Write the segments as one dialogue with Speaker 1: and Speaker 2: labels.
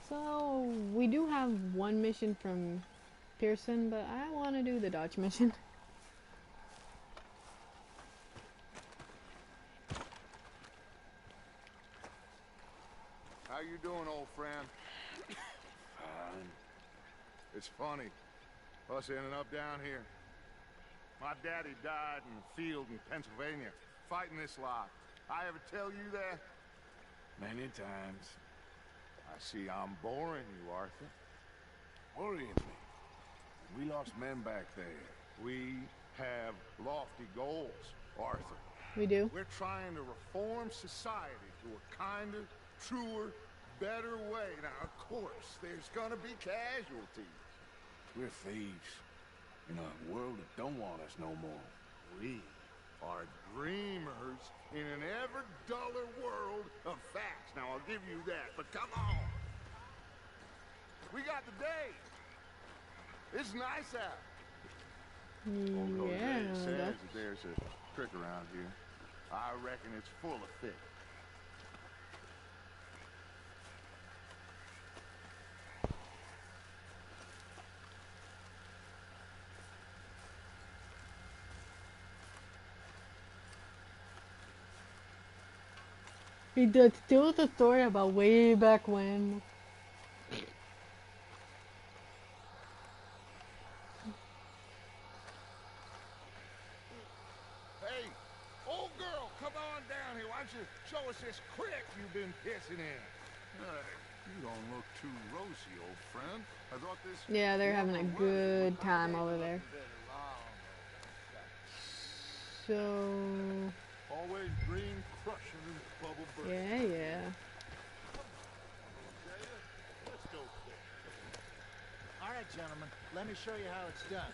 Speaker 1: So, we do have one mission from Pearson, but I want to do the Dodge mission.
Speaker 2: How you doing, old friend?
Speaker 3: Fine.
Speaker 2: It's funny, us ending up down here. My daddy died in the field in Pennsylvania, fighting this lot. I ever tell you that?
Speaker 3: Many times.
Speaker 2: I see I'm boring you, Arthur.
Speaker 3: Worrying me. We lost men back there.
Speaker 2: We have lofty goals, Arthur.
Speaker 1: We do.
Speaker 2: We're trying to reform society to a kinder, truer, better way. Now, of course, there's gonna be casualties.
Speaker 3: We're thieves. In a world that don't want us no more.
Speaker 2: We are dreamers in an ever duller world of facts. Now, I'll give you that, but come on. We got the day. It's nice out. Old Jose
Speaker 1: Yeah,
Speaker 2: says
Speaker 1: that's...
Speaker 2: that there's a trick around here. I reckon it's full of fish.
Speaker 1: He does still the story about way back when.
Speaker 2: Hey, old girl, come on down here. Why don't you show us this creek you've been pissing in?
Speaker 4: You don't look too rosy, old friend. I thought this...
Speaker 1: Yeah, they're having a good time over there. So...
Speaker 4: Always green crushing and bubble burst.
Speaker 1: Yeah, yeah.
Speaker 4: Let's go quick.
Speaker 5: All right, gentlemen, let me show you how it's done.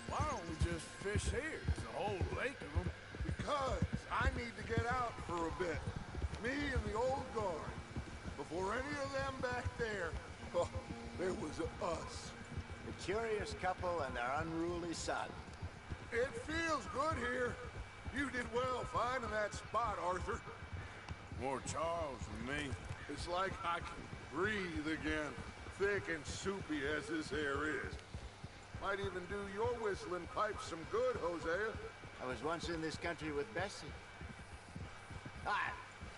Speaker 4: Why don't we just fish here? There's a whole lake of them.
Speaker 2: Because I need to get out for a bit. Me and the old guard. Before any of them back there, oh, there was us.
Speaker 5: The curious couple and their unruly son.
Speaker 2: It feels good here. You did well finding that spot, Arthur.
Speaker 3: More Charles than me.
Speaker 2: It's like I can breathe again, thick and soupy as this air is. Might even do your whistling pipes some good, Hosea.
Speaker 5: I was once in this country with Bessie. Ah,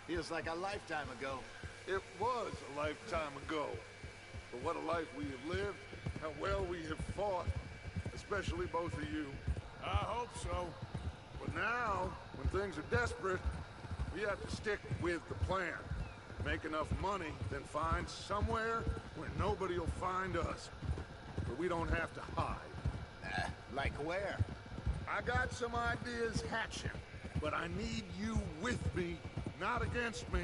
Speaker 5: feels like a lifetime ago.
Speaker 2: It was a lifetime ago. But what a life we have lived, how well we have fought, especially both of you.
Speaker 3: I hope so.
Speaker 2: But now, when things are desperate, we have to stick with the plan. Make enough money, then find somewhere where nobody will find us. Where we don't have to hide.
Speaker 5: Like where?
Speaker 2: I got some ideas hatching, but I need you with me, not against me.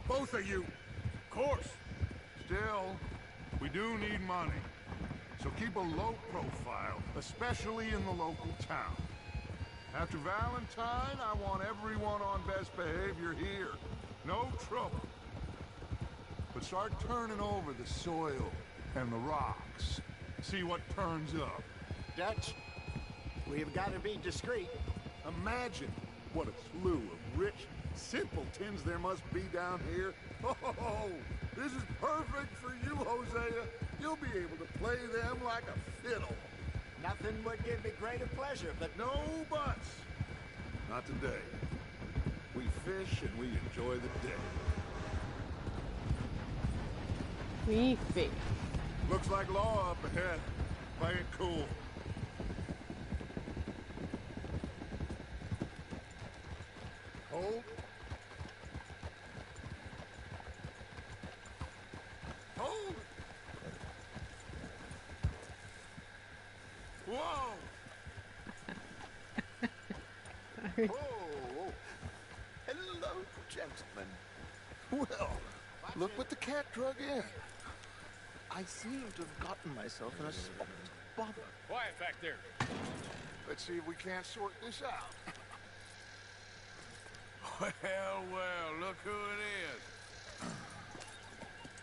Speaker 2: Both of you.
Speaker 3: Of course.
Speaker 2: Still, we do need money. So keep a low profile, especially in the local town. After Valentine, I want everyone on best behavior here. No trouble. But start turning over the soil and the rocks. See what turns up.
Speaker 5: Dutch, we've got to be discreet.
Speaker 2: Imagine what a slew of rich simpletons there must be down here. Oh, this is perfect for you, Hosea. You'll be able to play them like a fiddle.
Speaker 5: Nothing would give me greater pleasure, but
Speaker 2: No buts. Not today. We fish and we enjoy the day.
Speaker 1: We fish.
Speaker 2: Looks like law up ahead. Play it cool. Hold. Hold. Whoa!
Speaker 1: Sorry.
Speaker 6: Oh, hello, gentlemen. Well, look what the cat drug in. I seem to have gotten myself in a spot of bother.
Speaker 3: Quiet back there.
Speaker 2: Let's see if we can't sort this out.
Speaker 3: Well, look who it is.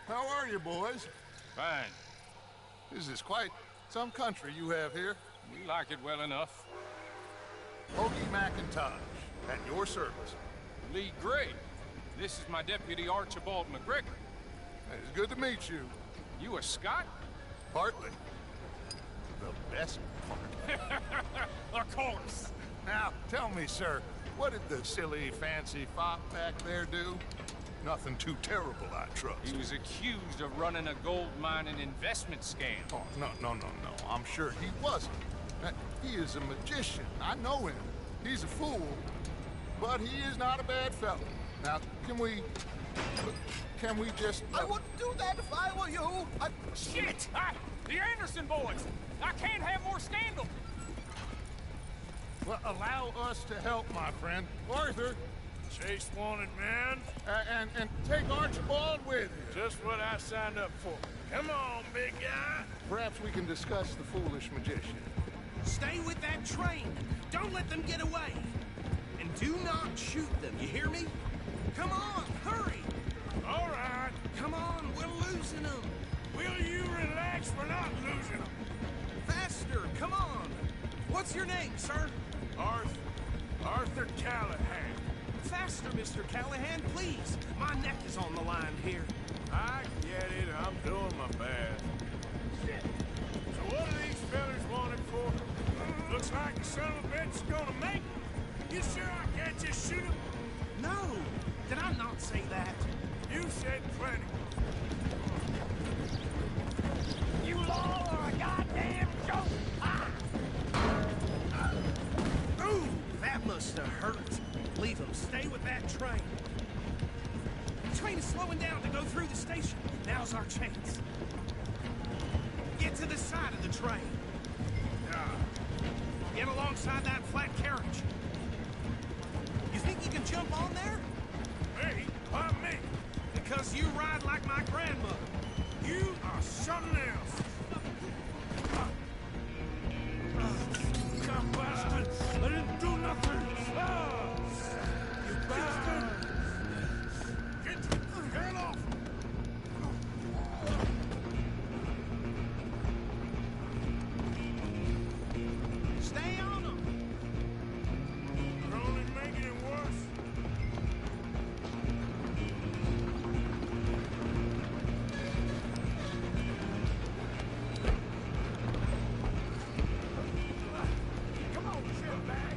Speaker 2: How are you, boys?
Speaker 7: Fine.
Speaker 2: This is quite some country you have here.
Speaker 7: We like it well enough.
Speaker 2: Hoagie McIntosh, at your service.
Speaker 7: Lee Gray. This is my deputy Archibald McGregor.
Speaker 2: It's good to meet you.
Speaker 7: You a Scot?
Speaker 2: Partly. The best part.
Speaker 7: Of course.
Speaker 2: Now, tell me, sir, what did the silly, fancy fop back there do? Nothing too terrible, I trust.
Speaker 7: He was accused of running a gold mining investment scam.
Speaker 2: Oh, no. I'm sure he wasn't. He is a magician. I know him. He's a fool, but he is not a bad fellow. Now, can we just...
Speaker 6: I wouldn't do that if I were you.
Speaker 7: Shit! The Anderson boys! I can't have more scandal!
Speaker 2: Well, allow us to help, my friend. Arthur,
Speaker 3: Chase wanted man.
Speaker 2: and take Archibald with you.
Speaker 3: Just what I signed up for. Come on, big guy.
Speaker 2: Perhaps we can discuss the foolish magician.
Speaker 8: Stay with that train. Don't let them get away. And do not shoot them, you hear me? Come on, hurry!
Speaker 3: All right.
Speaker 8: Come on, we're losing them.
Speaker 3: Will you relax? We're not losing them.
Speaker 8: Faster, come on. What's your name, sir?
Speaker 3: Arthur Callahan.
Speaker 8: Faster, Mr. Callahan, please. My neck is on the line here.
Speaker 3: I get it. I'm doing my best. So what are these fellas wanted for? Looks like the son of a bitch is gonna make it. You sure I can't just shoot him?
Speaker 8: No, did I not say that?
Speaker 3: You said plenty.
Speaker 7: You all are a goddamn joke!
Speaker 8: Ooh, that must have hurt. Leave them. Stay with that train. The train is slowing down to go through the station. Now's our chance. Get to the side of the train. Get alongside that flat carriage. You think you can jump on there?
Speaker 3: Hey, why me?
Speaker 8: Because you ride like my grandmother.
Speaker 3: You are something else. You bastard! I didn't do nothing! You bastard! Get off!
Speaker 8: Stay on them.
Speaker 3: You're only making it worse. Come on, shitbag!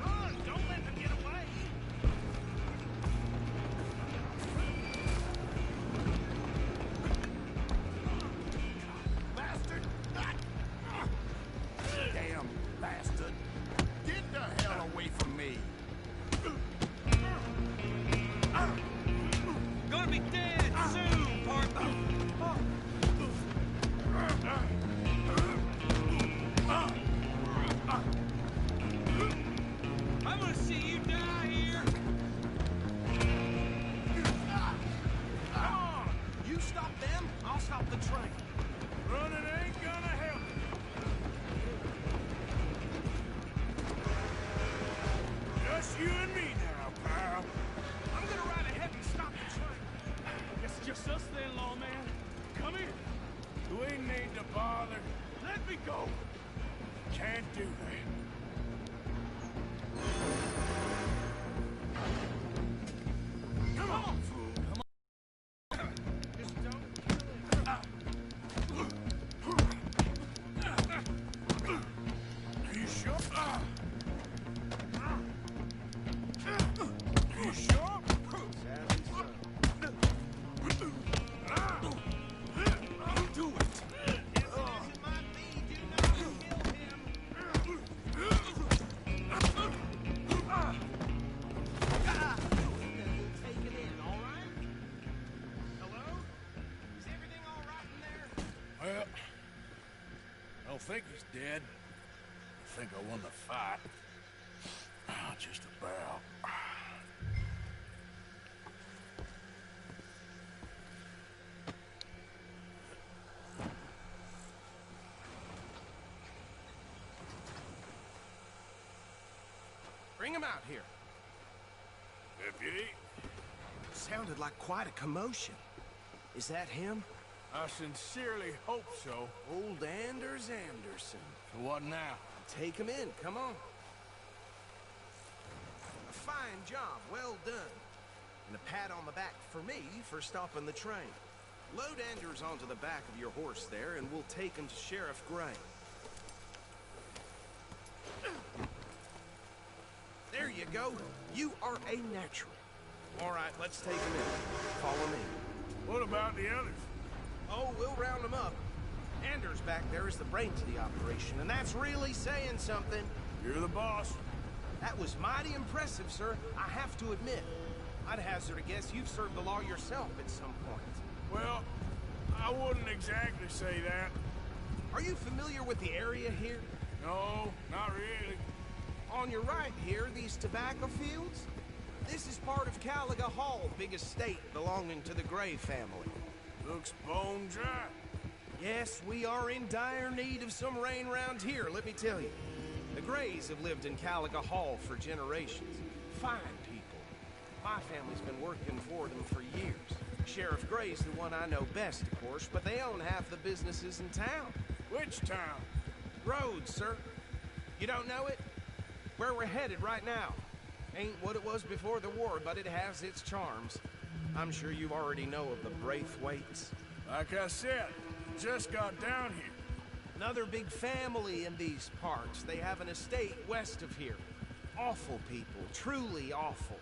Speaker 8: Run! Don't let them get away.
Speaker 3: Bastard! Damn bastard! Get the hell away from me!
Speaker 8: Gonna be dead soon, partner. I'm gonna see you die here. Come on! You stop them, I'll stop the train.
Speaker 3: Running ain't gonna help. Just you and me now, pal.
Speaker 8: I'm gonna ride ahead and stop the train.
Speaker 7: It's just us then, lawman. Come here.
Speaker 3: We need to bother.
Speaker 7: Let me go.
Speaker 3: Can't do that. Come on, fool. Come on.
Speaker 8: Just don't
Speaker 3: You sure? You sure?
Speaker 8: do it. It might be, do not kill him. Take it in, all right? Hello? Is everything all right in there?
Speaker 3: Well, I don't think he's dead. I think I won the fight. Just about.
Speaker 8: Bring him out here.
Speaker 3: Deputy.
Speaker 8: Sounded like quite a commotion. Is that him?
Speaker 3: I sincerely hope so.
Speaker 8: Old Anders Anderson.
Speaker 3: So what now?
Speaker 8: Take him in, come on. A fine job, well done. And a pat on the back for me for stopping the train. Load Anders onto the back of your horse there, and we'll take him to Sheriff Gray. There you go. You are a natural. All right, let's take him in. Follow me.
Speaker 3: What about the others?
Speaker 8: Oh, we'll round them up. Anders back there is the brains of the operation, and that's really saying something.
Speaker 3: You're the boss.
Speaker 8: That was mighty impressive, sir. I have to admit. I'd hazard a guess you've served the law yourself at some point.
Speaker 3: Well, I wouldn't exactly say that.
Speaker 8: Are you familiar with the area here?
Speaker 3: No, not really.
Speaker 8: On your right here, these tobacco fields? This is part of Caliga Hall, big estate belonging to the Gray family.
Speaker 3: Looks bone dry.
Speaker 8: Yes, we are in dire need of some rain round here, let me tell you. The Grays have lived in Caliga Hall for generations. Fine people. My family's been working for them for years. Sheriff Gray's the one I know best, of course, but they own half the businesses in town.
Speaker 3: Which town?
Speaker 8: Rhodes, sir. You don't know it? Where we're headed right now. Ain't what it was before the war, but it has its charms. I'm sure you already know of the Braithwaites.
Speaker 3: Like I said, just got down here.
Speaker 8: Another big family in these parts. They have an estate west of here. Awful people, truly awful.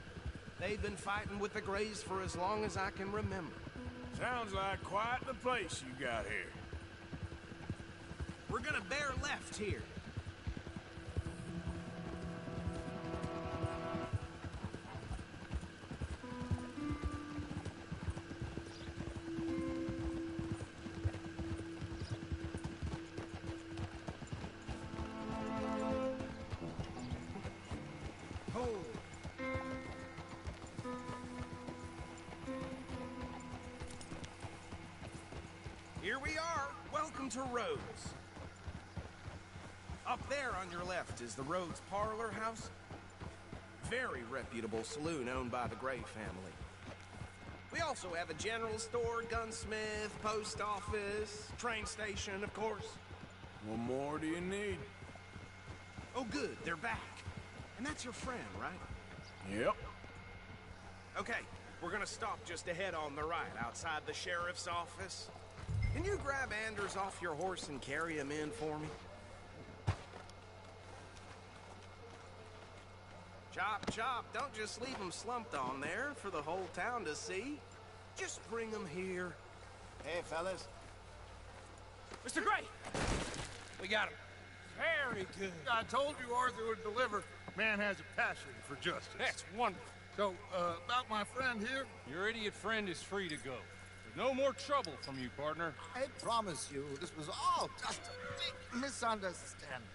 Speaker 8: They've been fighting with the Grays for as long as I can remember.
Speaker 3: Sounds like quite the place you got here.
Speaker 8: We're gonna bear left here. Here we are. Welcome to Rhodes. Up there on your left is the Rhodes Parlor House. Very reputable saloon owned by the Gray family. We also have a general store, gunsmith, post office, train station, of course.
Speaker 3: What more do you need?
Speaker 8: Oh, good. They're back. And that's your friend, right?
Speaker 3: Yep.
Speaker 8: Okay, we're gonna stop just ahead on the right, outside the sheriff's office. Can you grab Anders off your horse and carry him in for me? Chop, chop, don't just leave him slumped on there for the whole town to see. Just bring him here.
Speaker 5: Hey, fellas.
Speaker 7: Mr. Gray! We got him. Very good.
Speaker 2: I told you Arthur would deliver. Man has a passion for justice.
Speaker 7: That's wonderful.
Speaker 2: So, about my friend here?
Speaker 7: Your idiot friend is free to go. There's no more trouble from you, partner.
Speaker 6: I promise you, this was all just a big misunderstanding.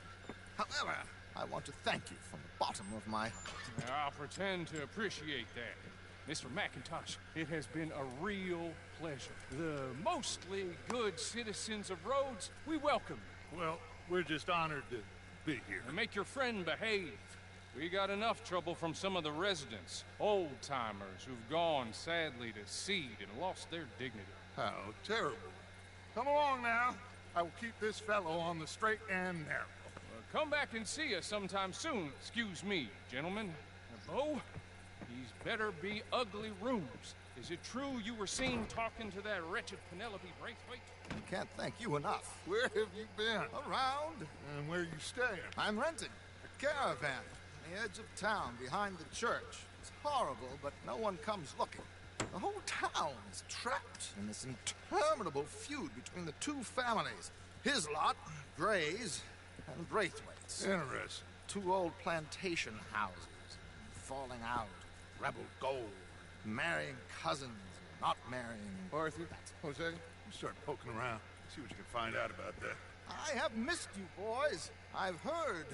Speaker 6: However, I want to thank you from the bottom of my heart.
Speaker 7: I'll pretend to appreciate that. Mr. McIntosh, it has been a real pleasure. The mostly good citizens of Rhodes, we welcome you.
Speaker 2: Well, we're just honored to be here.
Speaker 7: And make your friend behave. We got enough trouble from some of the residents, old-timers who've gone, sadly, to seed and lost their dignity.
Speaker 2: How terrible. Come along now. I will keep this fellow on the straight and narrow.
Speaker 7: Well, come back and see us sometime soon. Excuse me, gentlemen. Bo, these better be ugly rooms. Is it true you were seen talking to that wretched Penelope Braithwaite?
Speaker 6: I can't thank you enough.
Speaker 2: Where have you been?
Speaker 6: Around.
Speaker 2: And where you staying?
Speaker 6: I'm renting a caravan on the edge of town behind the church. It's horrible, but no one comes looking. The whole town is trapped in this interminable feud between the two families. His lot, Grays, and Braithwaite's.
Speaker 2: Interesting.
Speaker 6: Two old plantation houses, falling out, rebel gold, marrying cousins, not marrying.
Speaker 2: Arthur, Jose, you start poking around. See what you can find out about that.
Speaker 6: I have missed you, boys. I've heard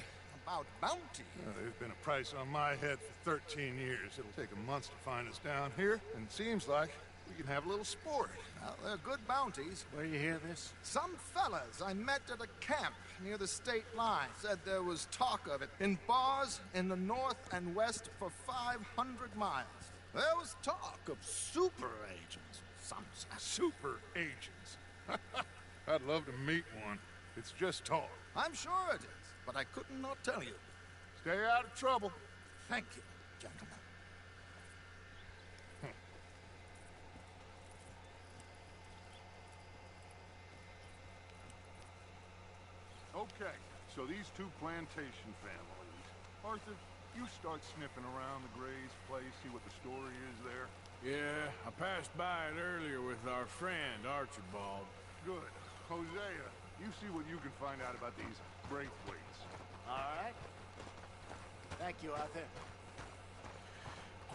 Speaker 6: about bounty.
Speaker 2: There's been a price on my head for 13 years. It'll take a month to find us down here, and it seems like We can have a little sport.
Speaker 6: Well, they're good bounties.
Speaker 5: Where you hear this?
Speaker 6: Some fellas I met at a camp near the state line said there was talk of it in bars in the north and west for 500 miles. There was talk of super agents. Some
Speaker 2: Super agents. I'd love to meet one. It's just talk.
Speaker 6: I'm sure it is, but I couldn't not tell you.
Speaker 2: Stay out of trouble.
Speaker 6: Thank you, gentlemen.
Speaker 2: Okay, so these two plantation families. Arthur, you start sniffing around the Gray's place, see what the story is there.
Speaker 3: Yeah, I passed by it earlier with our friend, Archibald.
Speaker 2: Good. Hosea, you see what you can find out about these Braithwaites.
Speaker 5: All right. Thank you, Arthur.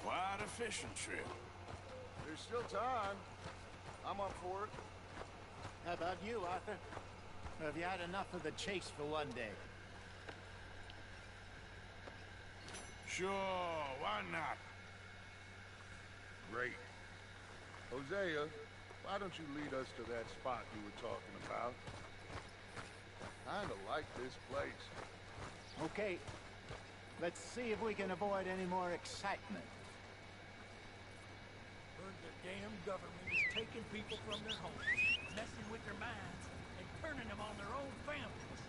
Speaker 3: Quite a fishing trip.
Speaker 2: There's still time. I'm up for it.
Speaker 5: How about you, Arthur? Or have you had enough of the chase for one day?
Speaker 3: Sure, why not?
Speaker 2: Great. Hosea, why don't you lead us to that spot you were talking about? Kinda like this place.
Speaker 5: Okay. Let's see if we can avoid any more excitement.
Speaker 8: Heard the damn government is taking people from their homes, messing with their minds, and turning them on their own families.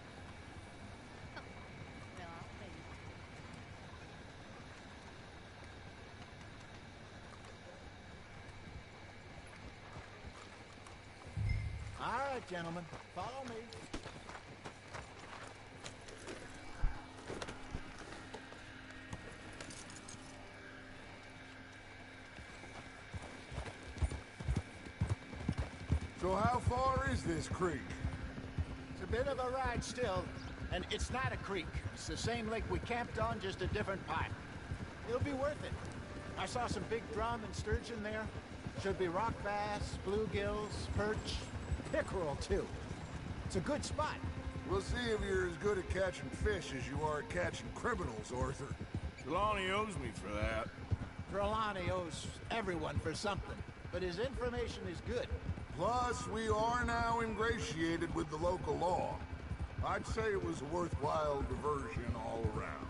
Speaker 9: Well, I'll pay you.
Speaker 5: All right, gentlemen. Follow me.
Speaker 2: So how far is this creek?
Speaker 5: It's a bit of a ride still, and it's not a creek. It's the same lake we camped on, just a different part. It'll be worth it. I saw some big drum and sturgeon there. Should be rock bass, bluegills, perch, pickerel too. It's a good spot.
Speaker 2: We'll see if you're as good at catching fish as you are at catching criminals, Arthur.
Speaker 3: Trelawney owes me for that.
Speaker 5: Trelawney owes everyone for something, but his information is good.
Speaker 2: Plus, we are now ingratiated with the local law. I'd say it was a worthwhile diversion all around.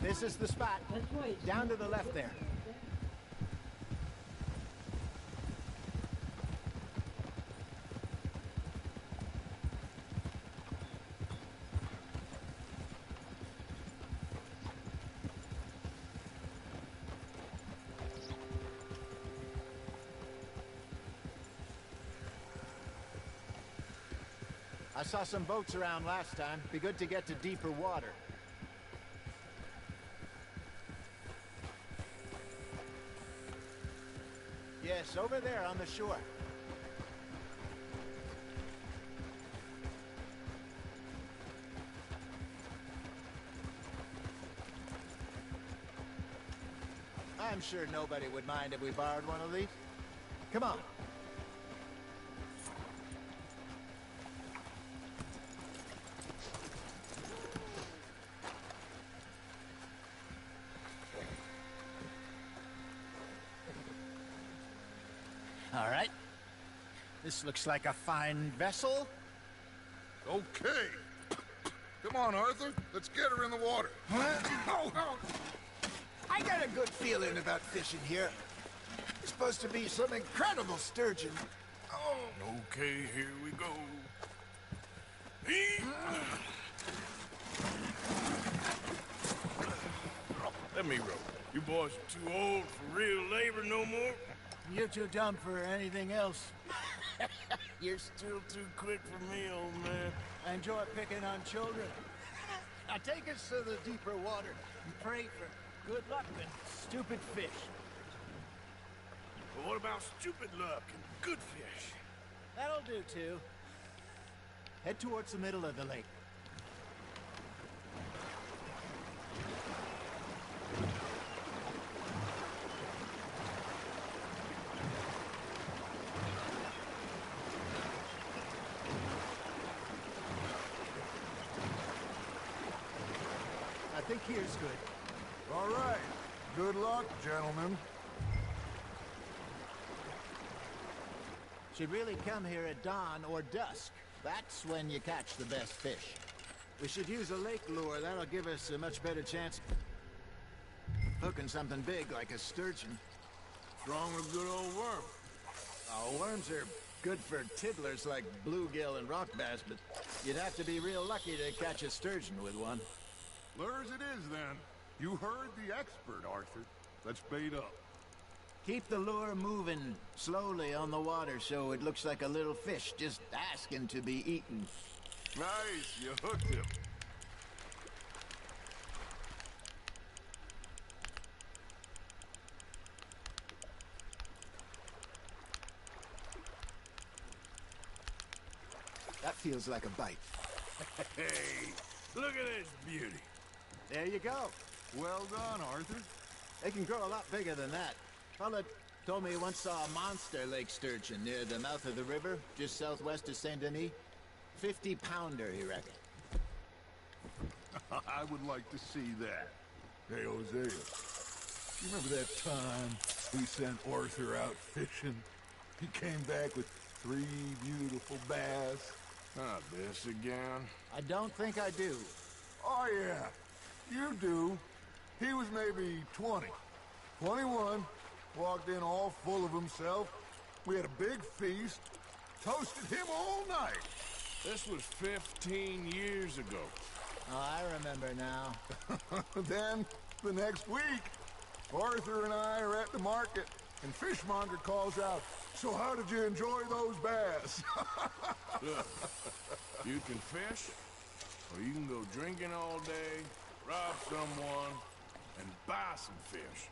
Speaker 5: This is the spot. Down to the left there. I saw some boats around last time. Be good to get to deeper water. Yes, over there on the shore. I'm sure nobody would mind if we borrowed one of these. Come on. All right. This looks like a fine vessel.
Speaker 2: Okay. Come on, Arthur. Let's get her in the water.
Speaker 5: Oh. I got a good feeling about fishing here. It's supposed to be some incredible sturgeon. Oh.
Speaker 3: Okay, here we go. Let me row. You boys are too old for real labor no more.
Speaker 5: You're too dumb for anything else.
Speaker 3: You're still too quick for me, old man.
Speaker 5: I enjoy picking on children. Now take us to the deeper water and pray for good luck and stupid fish.
Speaker 3: But what about stupid luck and good fish?
Speaker 5: That'll do, too. Head towards the middle of the lake. I think here's good.
Speaker 2: All right. Good luck, gentlemen.
Speaker 5: Should really come here at dawn or dusk. That's when you catch the best fish. We should use a lake lure. That'll give us a much better chance hooking something big like a sturgeon.
Speaker 3: What's wrong with good old worm?
Speaker 5: Oh, worms are good for tiddlers like bluegill and rock bass, but you'd have to be real lucky to catch a sturgeon with one.
Speaker 2: Lures it is, then. You heard the expert, Arthur. Let's bait up.
Speaker 5: Keep the lure moving slowly on the water so it looks like a little fish just asking to be eaten.
Speaker 2: Nice, you hooked him.
Speaker 5: That feels like a bite.
Speaker 3: Hey, look at this beauty.
Speaker 5: There you go.
Speaker 2: Well done, Arthur.
Speaker 5: They can grow a lot bigger than that. Fella told me he once saw a monster lake sturgeon near the mouth of the river, just southwest of Saint Denis. 50-pounder, he reckoned.
Speaker 2: I would like to see that. Hey, Hosea. You remember that time we sent Arthur out fishing? He came back with 3 beautiful bass.
Speaker 3: Not this again.
Speaker 5: I don't think I do.
Speaker 2: Oh, yeah. You do. He was maybe 20. 21. Walked in all full of himself. We had a big feast. Toasted him all night.
Speaker 3: This was 15 years ago.
Speaker 5: Oh, I remember now.
Speaker 2: Then, the next week, Arthur and I are at the market, and Fishmonger calls out, "So how did you enjoy those bass?"
Speaker 3: Look, you can fish, or you can go drinking all day, rob someone, and buy some fish.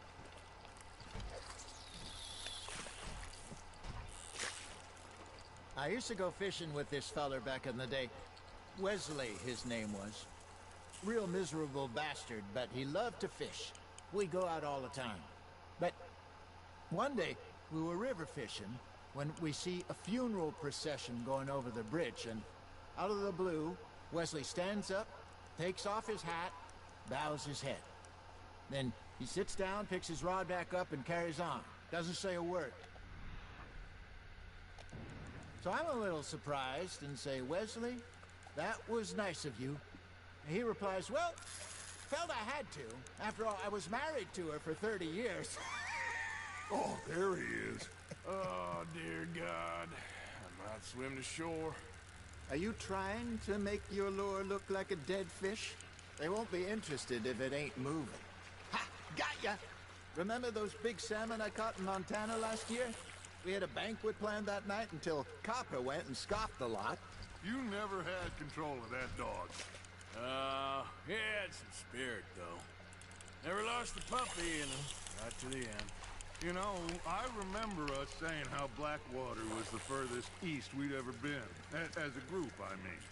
Speaker 5: I used to go fishing with this feller back in the day. Wesley, his name was. Real miserable bastard, but he loved to fish. We go out all the time. But one day, we were river fishing when we see a funeral procession going over the bridge, and out of the blue, Wesley stands up, takes off his hat, bows his head. Then he sits down, picks his rod back up, and carries on. Doesn't say a word. So I'm a little surprised and say, "Wesley, that was nice of you." And he replies, "Well, felt I had to. After all, I was married to her for 30 years.
Speaker 2: Oh, there he is.
Speaker 3: Oh, dear God. I might swim to shore.
Speaker 5: Are you trying to make your lure look like a dead fish? They won't be interested if it ain't moving. Ha! Got ya! Remember those big salmon I caught in Montana last year? We had a banquet planned that night until Copper went and scoffed the lot.
Speaker 2: You never had control of that dog.
Speaker 3: He had some spirit, though. Never lost the puppy in him, right to the end.
Speaker 2: You know, I remember us saying how Blackwater was the furthest east we'd ever been. As a group, I mean.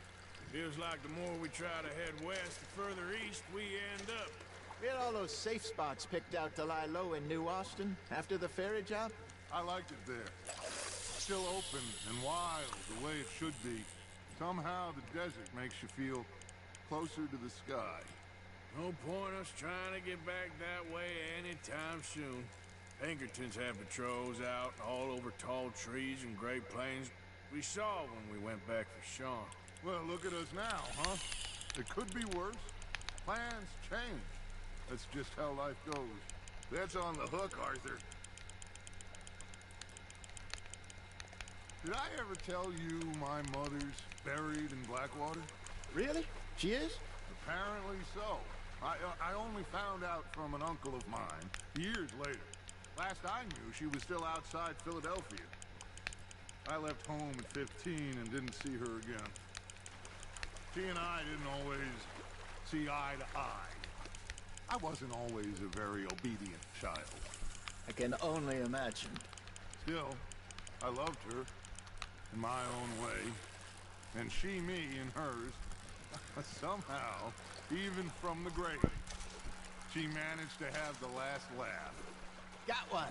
Speaker 3: Feels like the more we try to head west, the further east we end up.
Speaker 5: We had all those safe spots picked out to lie low in New Austin after the ferry job.
Speaker 2: I liked it there. Still open and wild the way it should be. Somehow the desert makes you feel closer to the sky.
Speaker 3: No point us trying to get back that way anytime soon. Pinkertons have patrols out all over tall trees and Great Plains. We saw when we went back for Sean.
Speaker 2: Well, look at us now, huh? It could be worse. Plans change. That's just how life goes. That's on the hook, Arthur. Did I ever tell you my mother's buried in Blackwater?
Speaker 5: Really? She is?
Speaker 2: Apparently so. I only found out from an uncle of mine years later. Last I knew, she was still outside Philadelphia. I left home at 15 and didn't see her again. She and I didn't always see eye to eye. I wasn't always a very obedient child.
Speaker 5: I can only imagine.
Speaker 2: Still, I loved her in my own way, and she me in hers. Somehow, even from the grave, she managed to have the last laugh.
Speaker 5: Got one.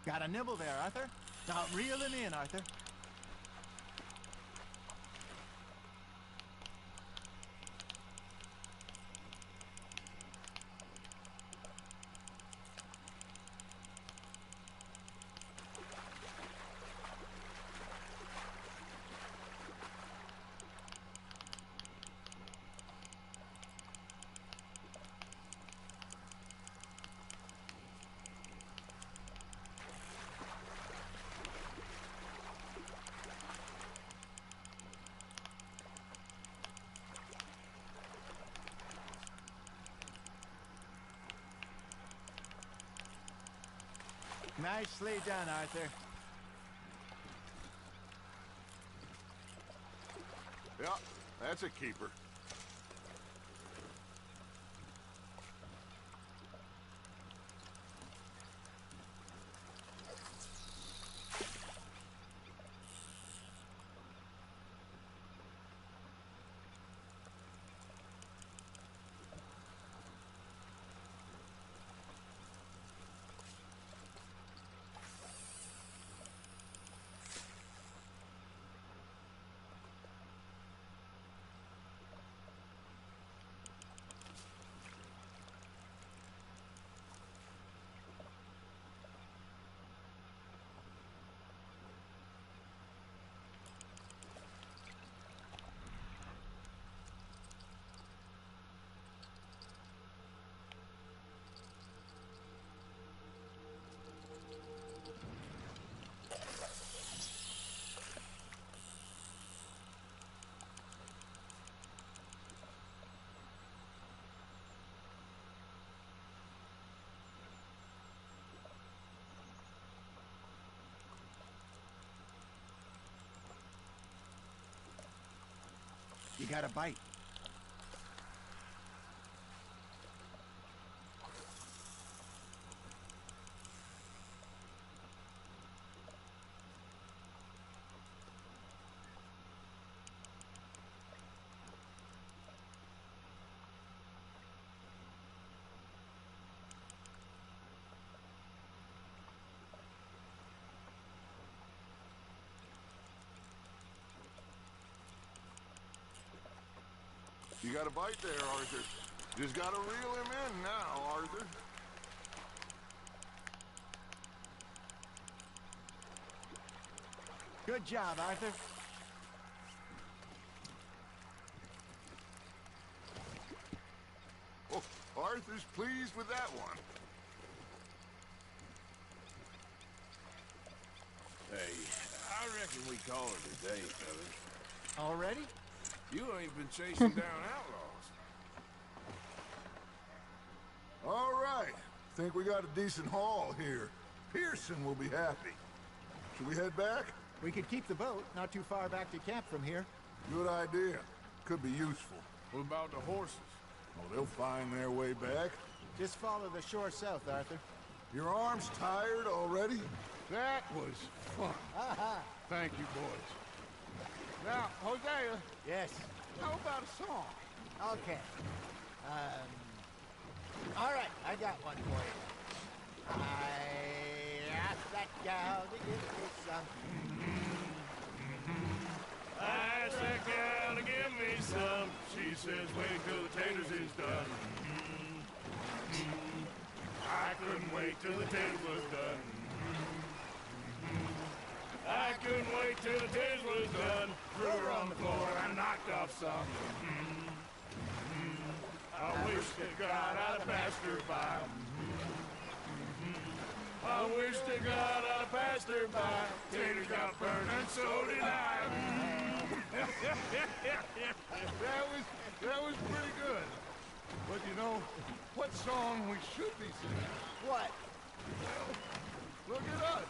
Speaker 5: Got a nibble there, Arthur. Now reel him in, Arthur. Nicely done, Arthur.
Speaker 2: Yeah, that's a keeper.
Speaker 5: You got a bite.
Speaker 2: You got a bite there, Arthur. Just gotta reel him in now, Arthur.
Speaker 5: Good job, Arthur.
Speaker 2: Oh, Arthur's pleased with that one.
Speaker 3: Hey, I reckon we call it a day, fellas.
Speaker 5: Already?
Speaker 3: You ain't been chasing down outlaws.
Speaker 2: All right. Think we got a decent haul here. Pearson will be happy. Should we head back?
Speaker 5: We could keep the boat not too far back to camp from here.
Speaker 2: Good idea. Could be useful.
Speaker 3: What about the horses?
Speaker 2: Oh, they'll find their way back.
Speaker 5: Just follow the shore south, Arthur.
Speaker 2: Your arm's tired already?
Speaker 4: That was fun.
Speaker 5: Aha!
Speaker 4: Thank you, boys. Now, Hosea,
Speaker 5: Yes.
Speaker 4: how about a song?
Speaker 5: Okay. All right, I got one for you. I asked that gal to give me some.
Speaker 3: I asked that gal to give me some. She says, wait till the taters is done. I couldn't wait till the taters was done. I couldn't wait till the taters was done. Threw her on the floor and knocked off some. I wish to God I'd have passed her by. I wish to God I'd have passed her by. Taters got burned and so did I.
Speaker 4: That was pretty good. But you know, what song we should be singing?
Speaker 5: What?
Speaker 4: Look at us.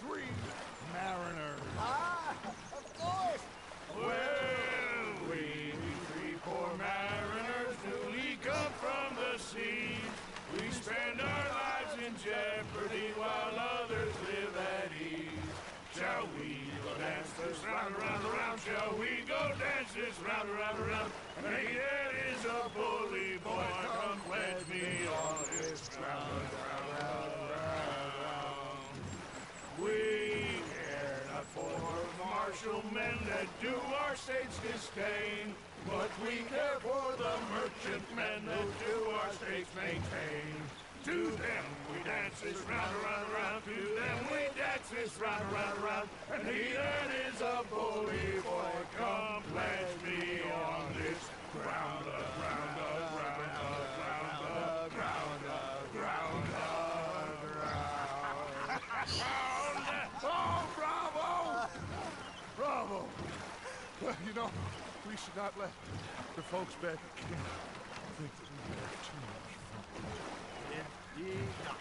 Speaker 4: 3 mariners.
Speaker 5: Ah, of course.
Speaker 3: Well, we 3 poor mariners newly come from the sea. We spend our lives in jeopardy while others live at ease. Shall we go dance this round, around, around? Shall we go dance this round, around, around? Hey, that is a bully boy. Come pledge me on this round, round, round, round, round. We care not for martial men that do our state's disdain, but we care for the merchant men that do our state's maintain. To them we dance this round, around, around. To them we dance this round, around, around. And he that is a bully boy, come pledge me on this ground, ground, ground, ground, ground, ground, ground.
Speaker 4: Oh, bravo! Bravo! Well, you know, we should not let the folks back at camp think that we have too much fun.
Speaker 5: Indeed not.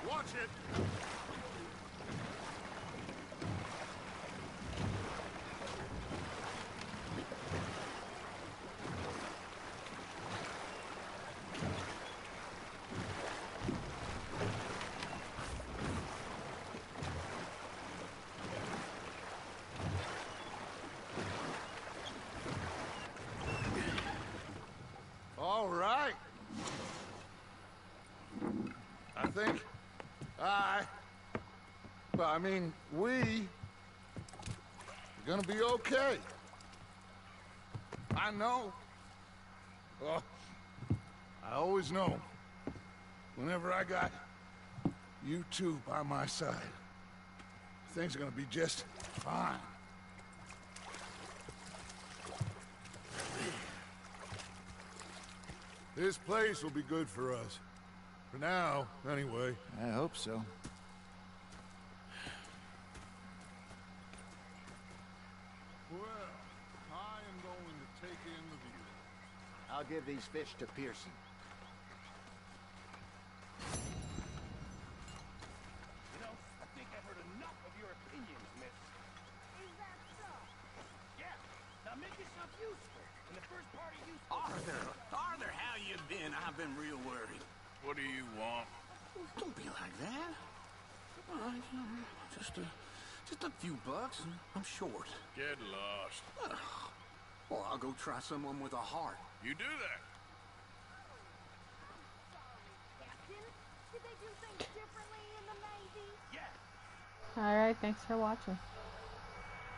Speaker 4: Watch it! All right. I think we are gonna be okay. I know. Oh, I always know. Whenever I got you two by my side, things are gonna be just fine. This place will be good for us. For now, anyway.
Speaker 5: I hope so.
Speaker 4: Well, I am going to take in the view.
Speaker 5: I'll give these fish to Pearson.
Speaker 8: You know, I think I've heard enough of your opinions, miss.
Speaker 9: Is that so?
Speaker 8: Yeah. Now make yourself useful. And the first part of useful...
Speaker 10: Arthur, how you been? I've been real worried.
Speaker 3: What do you want?
Speaker 10: Don't be like that. Come on, just a few bucks, and I'm short.
Speaker 3: Get lost.
Speaker 10: Well, I'll go try someone with a heart.
Speaker 3: You do that.
Speaker 9: Captain, did they do things differently in the Navy?
Speaker 8: Yeah.
Speaker 1: Alright, thanks for watching.